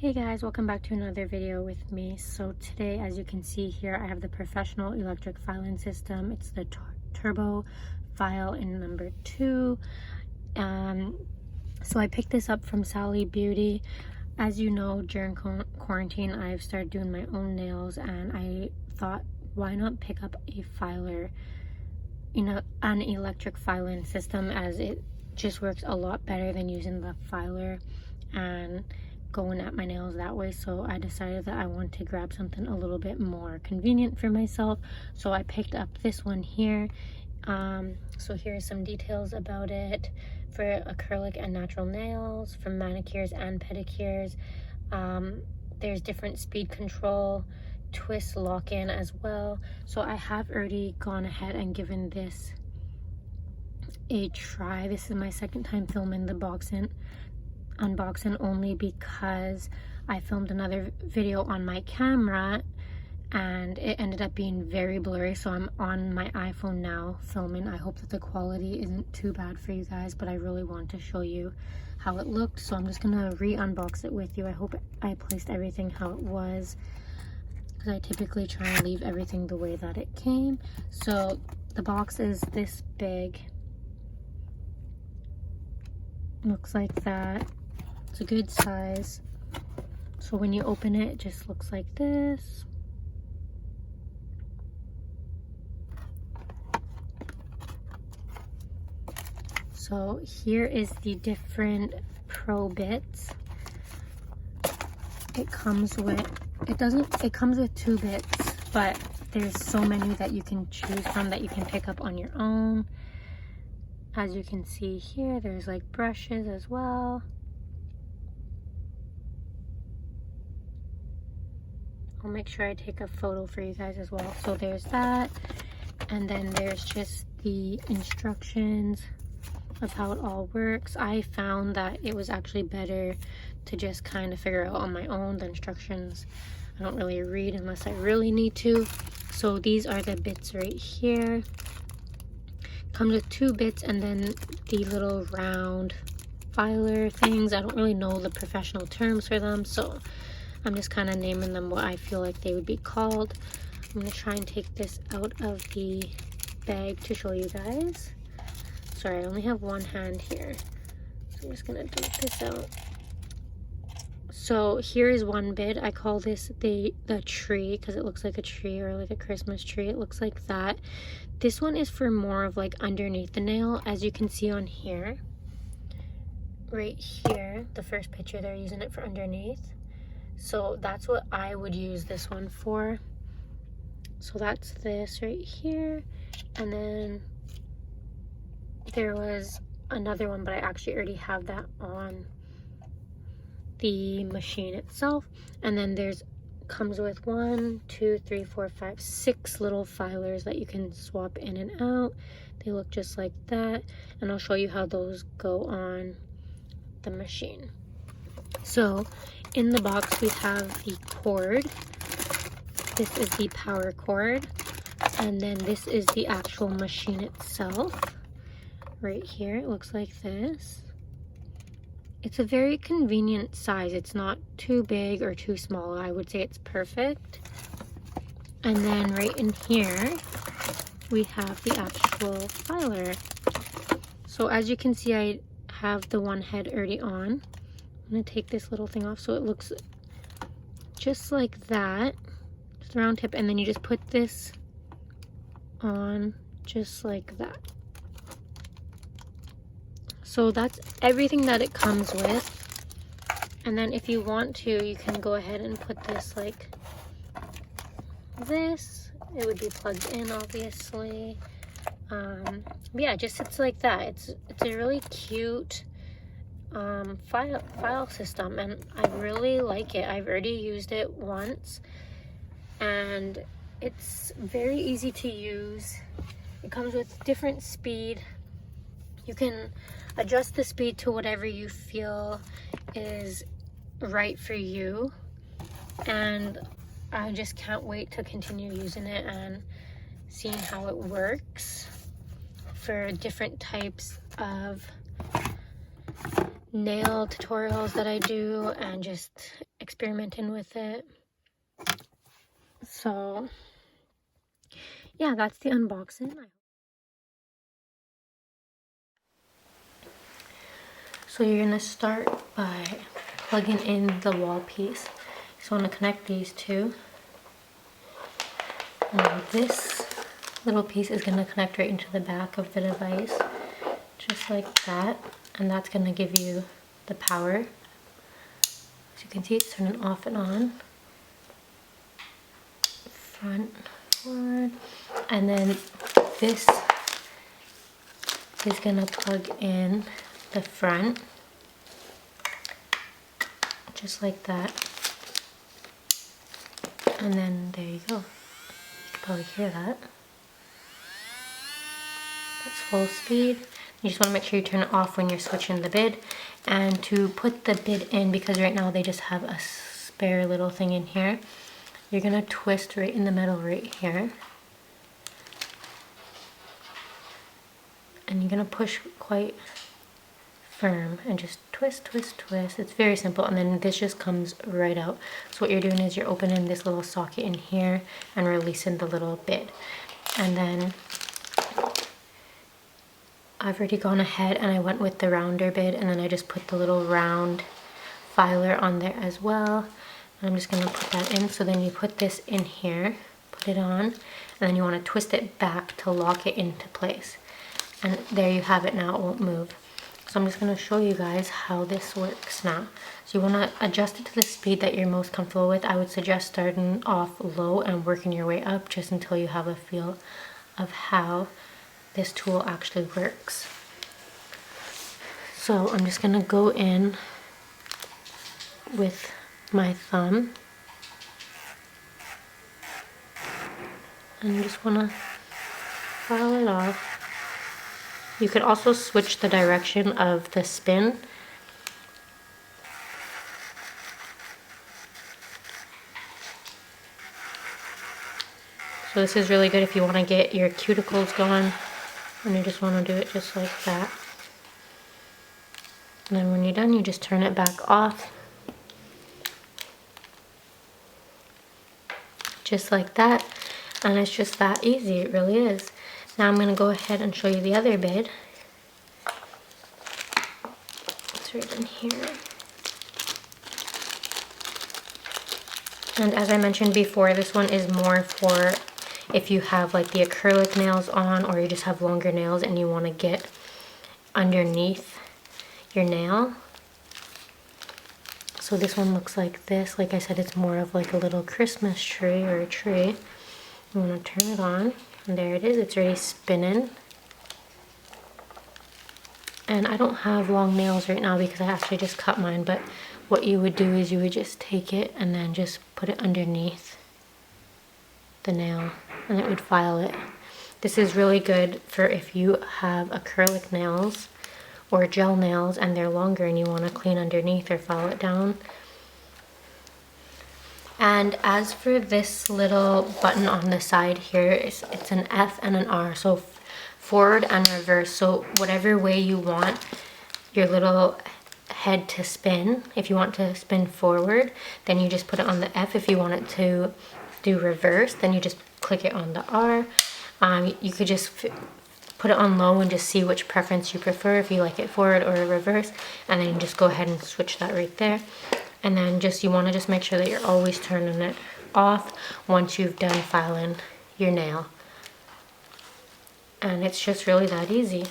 Hey guys, welcome back to another video with me. So today, as you can see here, I have the professional electric filing system. It's the turbo file in number 2. So I picked this up from Sally Beauty. As you know, during quarantine I've started doing my own nails, and I thought, why not pick up a filer, an electric filing system, as it just works a lot better than using the filer and going at my nails that way. So I decided that I want to grab something a little bit more convenient for myself, so I picked up this one here. So here's some details about it: for acrylic and natural nails, for manicures and pedicures. There's different speed control, twist, lock-in as well. So I have already gone ahead and given this a try. This is my second time filming the unboxing, only because I filmed another video on my camera and it ended up being very blurry. So I'm on my iPhone now filming. I hope that the quality isn't too bad for you guys, but I really want to show you how it looked. So I'm just gonna re-unbox it with you. I hope I placed everything how it was, because I typically try and leave everything the way that it came. So the box is this big, looks like that. It's a good size. So when you open it, it just looks like this. So here is the different pro bits. It comes with 2 bits, but there's so many that you can choose from that you can pick up on your own. As you can see here, there's like brushes as well. I'll make sure I take a photo for you guys as well. So there's that, and then there's just the instructions of how it all works. I found that it was actually better to just kind of figure out on my own. The instructions I don't really read unless I really need to. So these are the bits right here. Comes with 2 bits and then the little round filer things. I don't really know the professional terms for them, so I'm just kind of naming them what I feel like they would be called. I'm going to try and take this out of the bag to show you guys. Sorry, I only have one hand here, so I'm just going to take this out. So here is one bit. I call this the tree, because it looks like a tree, or like a Christmas tree. It looks like that. This one is for more of like underneath the nail. As you can see on here, right here, the first picture, they're using it for underneath. So that's what I would use this one for. So that's this right here. And then there was another one, but I actually already have that on the machine itself. And then comes with 1, 2, 3, 4, 5, 6 little filers that you can swap in and out. They look just like that, and I'll show you how those go on the machine. So in the box we have the cord. This is the power cord, and then this is the actual machine itself. Right here, it looks like this. It's a very convenient size. It's not too big or too small. I would say it's perfect. And then right in here, we have the actual filer. So as you can see, I have the one head already on. I'm gonna take this little thing off so it looks just like that. Just a round tip, and then you just put this on just like that. So that's everything that it comes with. And then if you want to, you can go ahead and put this like this. It would be plugged in, obviously. But yeah, it just sits like that. It's a really cute file system, and I really like it. I've already used it once, and it's very easy to use. It comes with different speed. You can adjust the speed to whatever you feel is right for you, and I just can't wait to continue using it and seeing how it works for different types of nail tutorials that I do and just experimenting with it. So yeah, that's the unboxing. So you're gonna start by plugging in the wall piece. You just want to connect these two, and then this little piece is gonna connect right into the back of the device, just like that, and that's gonna give you the power. As you can see, it's turning off and on, front, forward, and then this is gonna plug in the front, just like that, and then there you go. You can probably hear that. That's full speed. You just want to make sure you turn it off when you're switching the bid. And to put the bid in, because right now they just have a spare little thing in here, you're going to twist right in the middle right here. And you're going to push quite firm and just twist, twist, twist. It's very simple, and then this just comes right out. So what you're doing is you're opening this little socket in here and releasing the little bid. And then I've already gone ahead and I went with the rounder bid, and then I just put the little round filer on there as well. And I'm just going to put that in. So then you put this in here, put it on, and then you want to twist it back to lock it into place. And there you have it now, it won't move. So I'm just going to show you guys how this works now. So you want to adjust it to the speed that you're most comfortable with. I would suggest starting off low and working your way up just until you have a feel of how this tool actually works. So I'm just going to go in with my thumb and you just want to file it off. You could also switch the direction of the spin. So this is really good if you want to get your cuticles going, and you just want to do it just like that. And then when you're done, you just turn it back off. Just like that. And it's just that easy, it really is. Now I'm going to go ahead and show you the other bid. It's right in here. And as I mentioned before, this one is more for if you have like the acrylic nails on, or you just have longer nails and you want to get underneath your nail. So this one looks like this. Like I said, it's more of like a little Christmas tree or a tree. You want to turn it on, and there it is. It's already spinning. And I don't have long nails right now because I actually just cut mine, but what you would do is you would just take it and then just put it underneath the nail, and it would file it. This is really good for if you have acrylic nails or gel nails and they're longer and you want to clean underneath or file it down. And as for this little button on the side here, it's an F and an R, so forward and reverse. So whatever way you want your little head to spin, if you want to spin forward, then you just put it on the F. If you want it to do reverse, then you just click it on the R. You could just put it on low and just see which preference you prefer, if you like it forward or reverse, and then you just go ahead and switch that right there. And then you want to just make sure that you're always turning it off once you've done filing your nail. And it's just really that easy.